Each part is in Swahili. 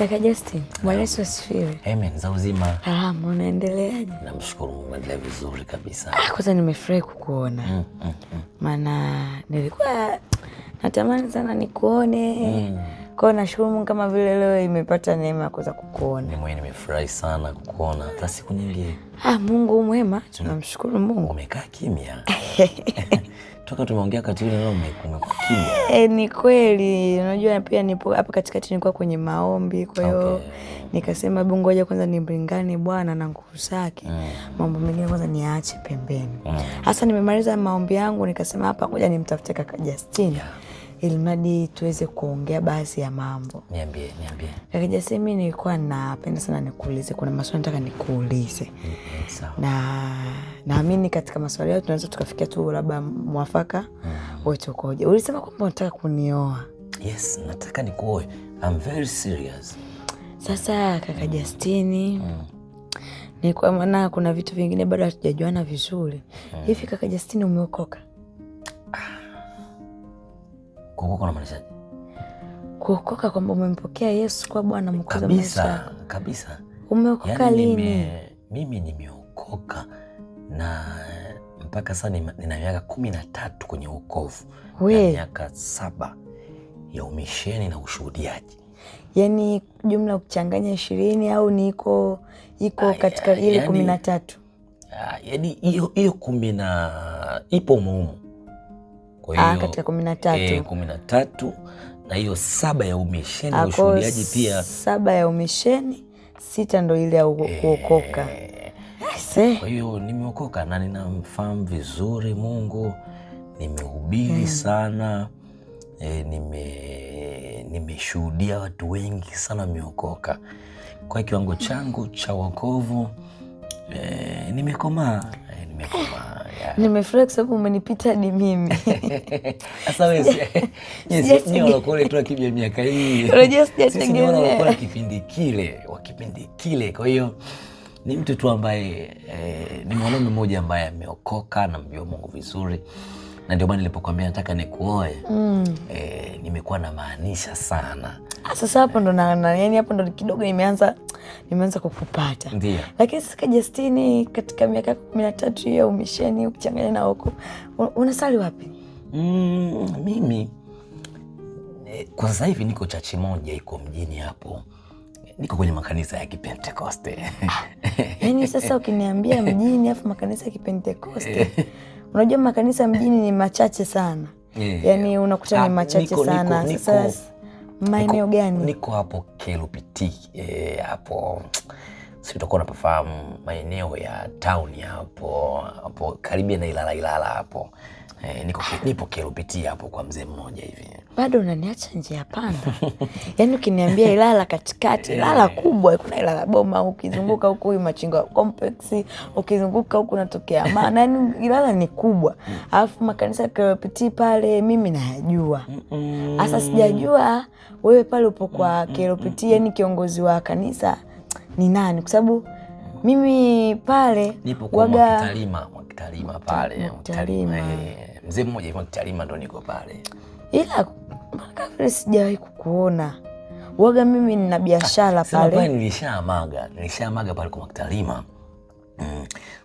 Kaka Justin, Bwana Yesu asifiwe. Amen, za uzima. Unaendeleaje? Namshukuru Mungu, naendelea vizuri kabisa. Kwanza nimefurahi kukuona. Maana nilikuwa natamani sana nikuone. Kwa nashukuru Mungu kama vile leo imepata neema ya kuweza kukuona. Mimi mwenyewe nimefurahi sana kukuona. Hata siku nyingi. Mungu mwema, tunamshukuru Mungu. Umekaa kimya. Toka tumeongea kati ile leo umekuwa kimya. Ni kweli, unajua pia nipo hapa katikati nilikuwa kwenye maombi, kwa hiyo nikasema hebu ngoja kwanza nimlingane Bwana na nguvu zake. Mambo mengine kwanza niache pembeni. Hasa nimemaliza maombi yangu nikasema hapa ngoja nimtafute kaka Justin. Ili mradi tuweze kuongea baadhi ya mambo. Niambie. Kaka Justin, mimi nilikuwa napenda sana nikuulize, kuna maswali nataka nikuulize. Sawa. Na naamini katika maswali yao tunaweza tukafikia tu labda mwafaka wote ukoje. Ulisema kwamba unataka kunioa. Yes, nataka nikuoe. I'm very serious. Sasa kaka Justin, ni kwa maana kuna vitu vingine bado hatujajuana vizuri. Hivi kaka Justin umeokoka? Kuokoka unamaanisha? Kuokoka kwamba umempokea Yesu kwa Bwana Mwokozi wa maisha yako. Kabisa. Umeokoka lini? Mimi nimeokoka na mpaka sasa nina miaka 13 kwenye wokovu. Na miaka 7 ya umisheni na ushuhudiaji. Yaani jumla ukichanganya 20 au iko katika ile 13? Yaani hiyo 10 ipo muhimu. Kwa hiyo katika 13. 13 na hiyo 7 ya umisheni na ushuhudiaji pia. 7 ya umisheni, 6 ndo ile ya kuokoka. Kwa hiyo nimeokoka na ninamfahamu vizuri Mungu. Nimehubiri sana. Nimeshuhudia watu wengi sana wameokoka. Kwa kiwango changu cha wokovu nimekomaa. Nimefurahi kwa sababu umenipita hadi mimi. Sasa wewe ni walokole tu akibia miaka hii. Unajua sijategemea. Sisi walokole kipindi kile. Kwa hiyo ni mtu tu ambaye ni mwanaume mmoja ambaye ameokoka na mjua Mungu vizuri. Na ndio maana nilipokuambia nataka nikuoe, nimekuwa na maanisha sana. Sasa hapo ndo yaani hapo ndo kidogo nimeanza kukupata. Ndio. Lakini sasa Justin, katika miaka 13 hiyo umisheni ukichanganya na huko, unasali wapi? Mimi kwa sasa hivi niko chachi moja iko mjini hapo. Niko kwenye makanisa ya Kipentekoste. Yaani sasa ukiniambia mjini afu makanisa ya Kipentekoste, unajua makanisa mjini ni machache sana. Yaani unakuta ni machache sana. Sasa maeneo gani? Niko hapo KLPT hapo. Sisi tutakuwa tunafahamu maeneo ya town hapo karibia na Ilala hapo. Nipo KLPT hapo kwa mzee mmoja hivi. Bado unaniacha njia panda. Yaani ukiniambia Ilala katikati, Ilala kubwa, kuna Ilala Boma, ukizunguka huko Machinga complex, ukizunguka huko unatokea Amana. Yaani Ilala ni kubwa. Alafu makanisa ya KLPT pale mimi nayajua. Sasa sijajua wewe pale upo kwa KLPT, yaani kiongozi wa kanisa ni nani? Kwa sababu mimi pale nipo kwa Mwakitalima pale. Mzee mmoja hivi Mwakitalima ndo niko pale. Ila kama sijawahi kukuona. Waga mimi nina biashara pale. Sasa nilishamaga pale kwa Mwakitalima.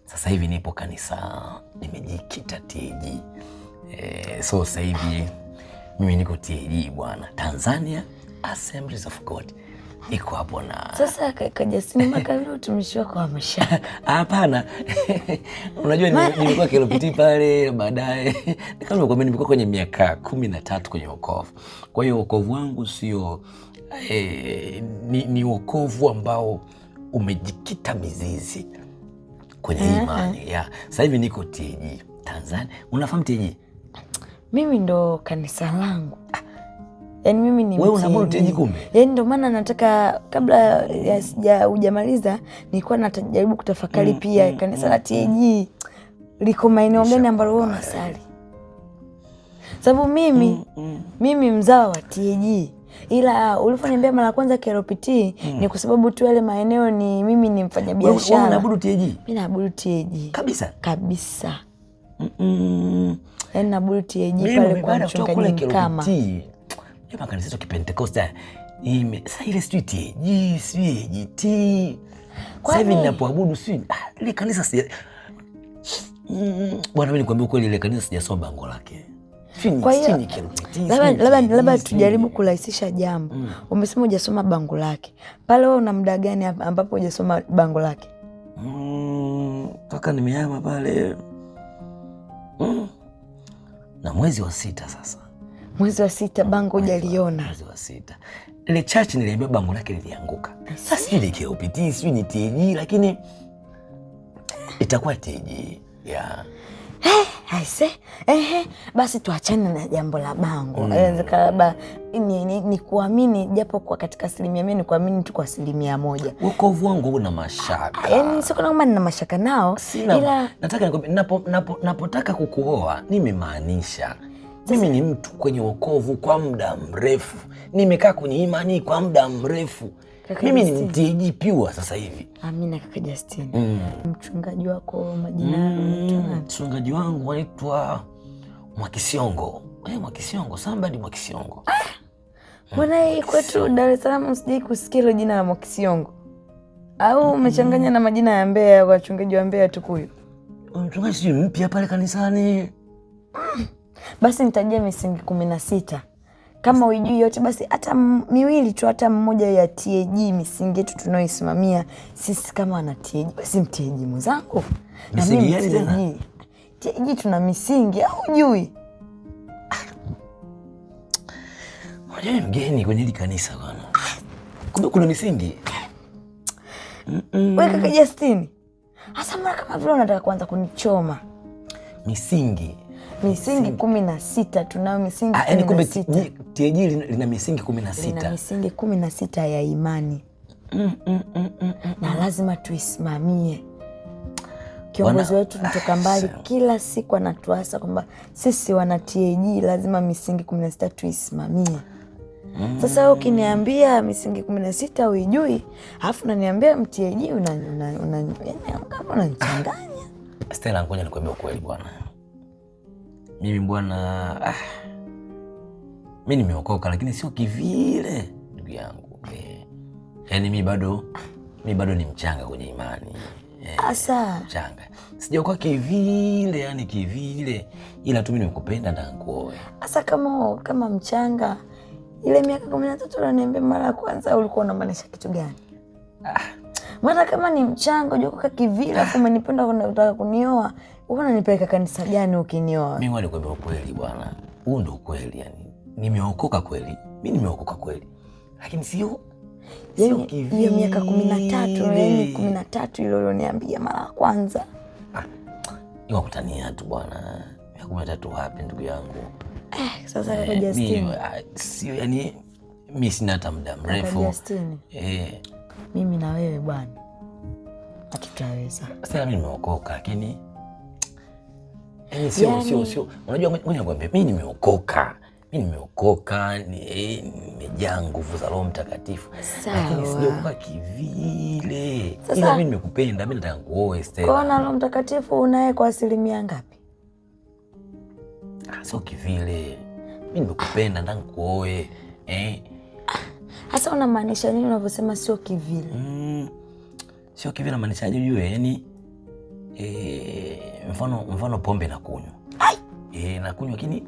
Sasa hivi nipo kanisa, nimejikita TAG. So sasa hivi mimi niko TAG bwana, Tanzania Assemblies of God. Niko hapo na sasa kaka Justin, mpaka vile utumishi wako wa mashaka. Hapana. Unajua nilikuwa KLPT pale baadaye. Kama nimekwambia nimekuwa kwenye miaka 13 kwenye wokovu. Kwa hiyo wokovu wangu sio ni wokovu ambao umejikita mizizi kwenye imani. Sasa hivi niko TAG Tanzania. Unafahamu TAG? Mimi ndo kanisa langu. Yaani mimi ni wewe unaburu TAG kumbe? Yaani ndio maana nataka kabla hujamaliza nilikuwa najaribu kutafakari pia kanisa la TAG liko maeneo gani ambalo wewe unasali. Sababu mimi mzao wa TAG. Ila uliponiambia mara kwanza KLPT ni kwa sababu tu yale maeneo ni mimi ni mfanyabiashara. Wewe unaabudu TAG? Mimi naabudu TAG. Kabisa. Yaani naabudu TAG pale kwa mchungaji kama. Makanisa ya Kipentekoste Sasa ile sijui TAG, sijui AGT. Sasa hivi ninapoabudu sijui ile kanisa bwana, mimi nikwambia kweli, ile kanisa sijasoma bango lake. Kwa hiyo labda tujaribu kurahisisha jambo. Umesema hujasoma bango lake. Pale wewe una muda gani ambapo hujasoma bango lake? Toka nimehama pale na mwezi wa 6 sasa. Mwezi wa 6 bango hujaliona? Mwezi wa 6. Ile church niliambia bango lake lilianguka. Sasa sijui ni KOPT, sijui ni TAG, lakini itakuwa TAG. Yeah. Basi tuachane na jambo la bango. Inawezekana ni kuamini, japo kwa katika 100% ni kuamini tu kwa 100%. Wokovu wangu una mashaka. Yaani sio kama nina mashaka nao, ila nataka nikwambie, napotaka kukuoa nimemaanisha mimi ni mtu kwenye wokovu kwa muda mrefu. Nimekaa kwenye imani kwa muda mrefu. Mimi ni mtiji pure sasa hivi. Amina kaka Justin. Mchungaji wako majina mchungaji wangu anaitwa Mwakisiongo. Mwakisiongo, somebody Mwakisiongo. Mbona hii kwetu Dar es Salaam sijai kusikia jina la Mwakisiongo? Au umechanganya na majina ya Mbeya, wachungaji wa Mbeya Tukuyu? Mchungaji si mpya pale kanisani. Basi nitajia misingi 16. Kama ujui yote basi hata miwili tu, hata mmoja ya TAG, misingi yetu tunaoisimamia sisi kama wana TAG. Basi mTAG mwenzangu. Na mimi TAG. TAG tuna misingi, au hujui? Mwenye mgeni kwenye hili kanisa bwana. Kumbe kuna misingi. Wewe kaka Justin. Hasa mara kama vile unataka kuanza kunichoma. Misingi 16 tunao misingi. Yaani kumbe TAG lina misingi 16. Lina misingi 16 ya imani. Na lazima tuisimamie. Kiongozi wetu kutoka mbali kila siku anatuasa kwamba sisi wana TAG lazima misingi 16 tuisimamie. Sasa wewe ukiniambia misingi 16 uijui, alafu unaniambia mTAG unanichanganya. Stella, ngoja nikwambie ukweli bwana. Mimi bwana, mimi nimeokoka lakini sio kivile ndugu yangu. Yaani mimi bado ni mchanga kwenye imani. Asa mchanga. Sijaokoka kivile, yani kivile. Ila tu mimi nikupenda na kuoe. Asa kama mchanga, ile miaka 13 unaniambia mara ya kwanza ulikuwa unamaanisha kitu gani? Mara kama ni mchanga, hujaokoka kivile, afu umenipenda unataka kunioa. Unanipeleka kanisa gani ukinioa? Mimi walikwambia ukweli bwana. Huu ndio ukweli yani. Nimeokoka kweli. Mimi nimeokoka kweli. Lakini sio kivile. Hiyo miaka 13, yani 13 ile ulioniambia mara ya kwanza. Ni kutania tu bwana. Miaka 13 wapi ndugu yangu? Sasa kwa Justin. Sio yani mimi sina hata muda mrefu. Justin. Mimi na wewe bwana. Hatutaweza. Sasa mimi nimeokoka lakini sio. Unajua ngoja nikwambie, mimi nimeokoka. Nimejaa nguvu za Roho Mtakatifu. Lakini sijaokoka kivile. Ila mimi nimekupenda, mimi nataka kuoe Stella. Kwa na Roho Mtakatifu unaye kwa asilimia ngapi? Sio kivile. Mimi nimekupenda, nataka kuoe. Hasa unamaanisha nini unavyosema sio kivile? Sio kivile maanisha ujue, yani mfano pombe na kunywa. Nakunywa lakini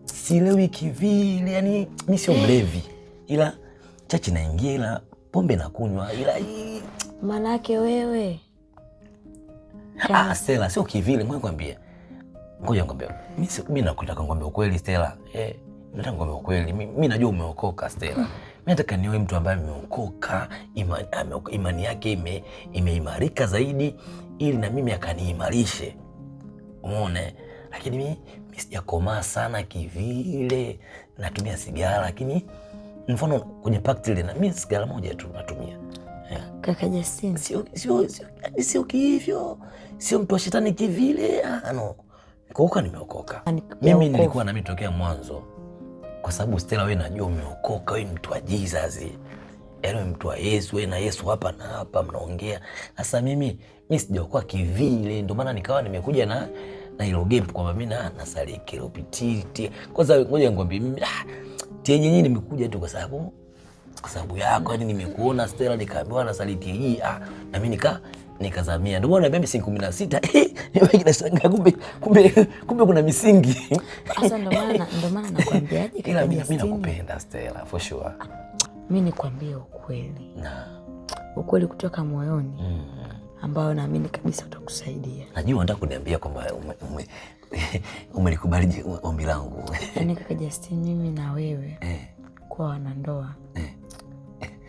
silewi kivile, yani mimi sio mlevi. Ila chachi naingia, ila pombe na kunywa, ila maana yake wewe. Stella, sio kivile, ngoja nikwambie. Mimi nakutaka nikwambie ukweli Stella. Nataka nikwambie ukweli. Mimi najua umeokoka Stella. Mimi nataka niwe mtu ambaye ameokoka, imani yake imeimarika zaidi ili na mimi akaniimarishe. Umeona? Lakini mimi sijakomaa sana kivile. Natumia sigara lakini mfano kwenye pakti ile na mimi sigara moja tu natumia. Kaka Justin. Sio hivyo. Sio mtu wa shetani kivile. No. Nikoka nimeokoka. Mimi nilikuwa na mimi tokea mwanzo. Kwa sababu Stella, wewe najua umeokoka, wewe mtu wa Jesus. Yaani mtu wa Yesu, wewe na Yesu hapa na hapa mnaongea. Sasa mimi sijaokoka kivile, ndio maana nikawa nimekuja na hilo gap kwamba mimi nasali KOPT. Kwanza ngoja nikwambie mimi TAG yenyewe nimekuja tu kwa sababu kwa sababu yako, yani nimekuona Stella nikaambiwa na saliti hii, na mimi nikazamia. Ndio maana niambia misingi 16 mimi nashangaa kumbe kuna misingi. Sasa ndio maana nakwambiaje, ila mimi nakupenda Stella for sure. Mimi nikwambie ukweli. Ukweli kutoka moyoni. Ambao naamini kabisa utakusaidia. Najua unataka kuniambia kwamba umelikubali ombi langu. Yaani kaka Justin, mimi na wewe kuwa wanandoa.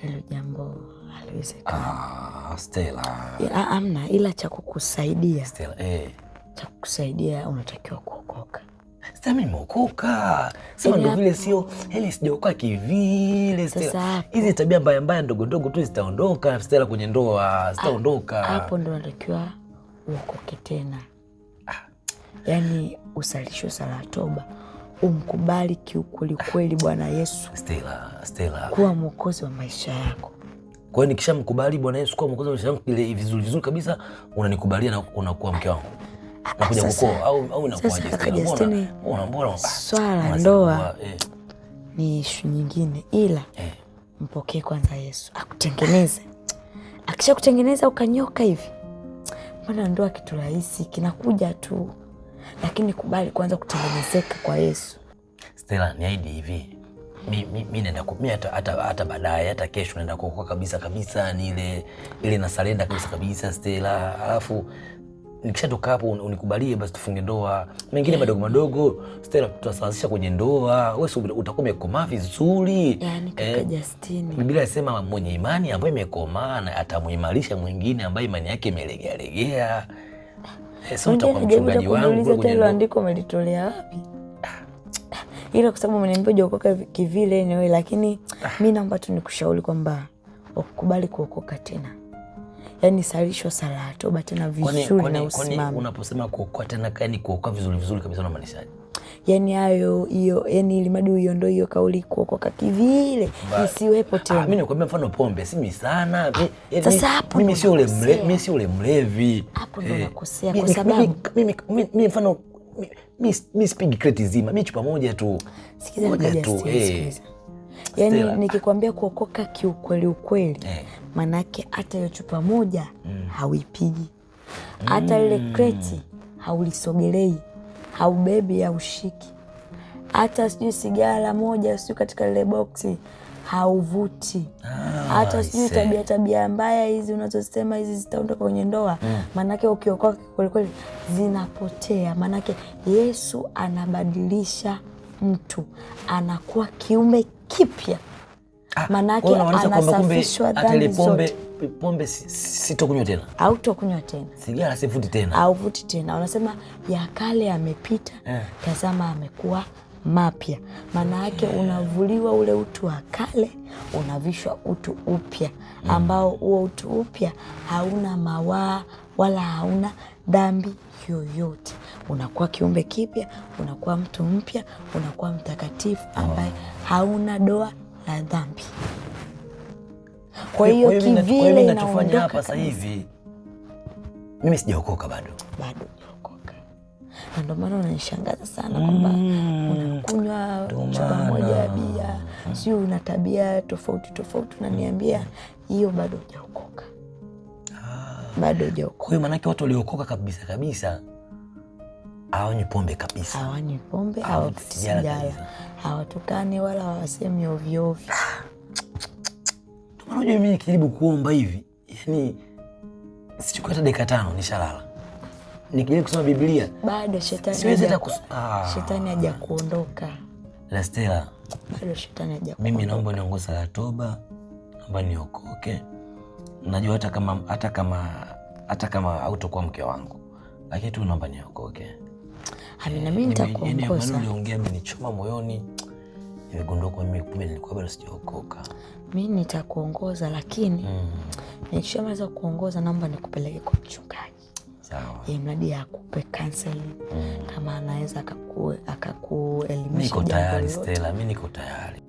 Hilo jambo haliwezekani. Stella. Amna, ila cha kukusaidia. Stella, cha kukusaidia unatakiwa kuokoka. Stella, mimi nimeokoka. Sema ndio vile sio, heli sijaokoka kivile Stella. Hizi tabia mbaya ndogo ndogo tu zitaondoka Stella kwenye ndoa, zitaondoka. Hapo ndo unatakiwa uokoke tena. Yaani usalishwe sala toba. Umkubali kiukweli kweli Bwana Yesu. Stella. Kuwa mwokozi wa maisha yako. Kwa hiyo nikishamkubali Bwana Yesu kuwa mwokozi wa maisha yangu ile vizuri kabisa, unanikubalia na unakuwa mke wangu. Nakuja kuokoa au unakuaje Stella? Mbona swala ndoa ni issue nyingine, ila mpokee kwanza Yesu akutengeneze. Akisha kutengeneza ukanyoka hivi, mbona ndoa kitu rahisi kinakuja tu. Lakini kubali kwanza kutengenezeka kwa Yesu. Stella, niahidi hivi. Mimi naenda hata baadaye, hata kesho naenda kuokoka kabisa ni ile na salenda kabisa Stella. Alafu nikishatoka hapo unikubalie basi tufunge ndoa. Mengine madogo Stella tutasawazisha kwenye ndoa. Wewe utakuwa umekomaa vizuri. Yaani kaka Justin, Biblia inasema mwenye imani ambaye imekomaa na atamuimarisha mwingine ambaye imani yake imelegea. Sasa utakuwa mchungaji wangu kwenye andiko umelitolea wapi? Ila kwa sababu umeniambia hujaokoka kivile ni wewe, lakini mimi naomba tu nikushauri kwamba ukubali kuokoka tena. Yaani salishwa sala toba tena vizuri na usimame. Unaposema kuokoka tena kani kuokoka vizuri kabisa unamaanishaje? Yaani hiyo yani ilimadi uiondoe hiyo kauli kuokoka kivile isiwepo tena. Mimi nakwambia mfano pombe si mimi sana. Sasa hapo mimi sio ule mlevi. Hapo ndo nakosea kwa sababu mimi mfano mimi sipigi kreti zima. Mimi chupa moja tu. Sikiza tu. Yaani nikikwambia kuokoka kiukweli manake hata hiyo chupa moja hauipigi. Hata ile kreti haulisogelei, haubebi au ushiki. Hata sijui sigara moja sio katika ile boksi hauvuti. Hata sijui tabia mbaya hizi unazosema hizi zitaondoka kwenye ndoa. Manake ukiokoka kweli zinapotea. Manake Yesu anabadilisha mtu, anakuwa kiumbe kipya. Manake anasafishwa dhambi zote. Pombe sitokunywa tena. Hautokunywa tena. Sigara sivuti tena. Hauvuti tena. Wanasema ya kale yamepita, tazama amekuwa mapya. Maana yake unavuliwa ule utu wa kale, unavishwa utu upya, ambao huo utu upya hauna mawaa wala hauna dhambi yoyote. Unakuwa kiumbe kipya, unakuwa mtu mpya, unakuwa mtakatifu ambaye hauna doa la dhambi. Kwa hiyo kivile inachofanya hapa sasa hivi mimi sijaokoka bado hujaokoka. Na ndio maana unanishangaza sana kwamba unakunywa chupa moja ya bia, sio una tabia tofauti unaniambia hiyo bado hujaokoka. Bado hujaokoka. Kwa hiyo maana yake watu waliokoka kabisa hawanywi pombe kabisa. Hawanywi pombe, hawavuti sigara, hawatukani wala hawasemi ovyo. Unajua mimi nikijaribu kuomba hivi, yani sichukui hata dakika 5 nishalala. Nikijaribu kusoma Biblia bado shetani hajakuondoka. La Stella, bado shetani hajakuondoka. Mimi naomba niongoze sala toba, naomba niokoke. Najua hata kama hautakuwa mke wangu, lakini tu naomba niokoke. Amina, mimi nitakuongoza. Yaani uliongea amenichoma moyoni. Nimegundua kwa mimi kumbe nilikuwa bado sijaokoka. Mimi nitakuongoza, lakini nikishamaliza kuongoza naomba nikupeleke kwa mchungaji. Sawa. Mradi akupe counseling kama anaweza akakuelimisha. Niko tayari Stella, mimi niko tayari.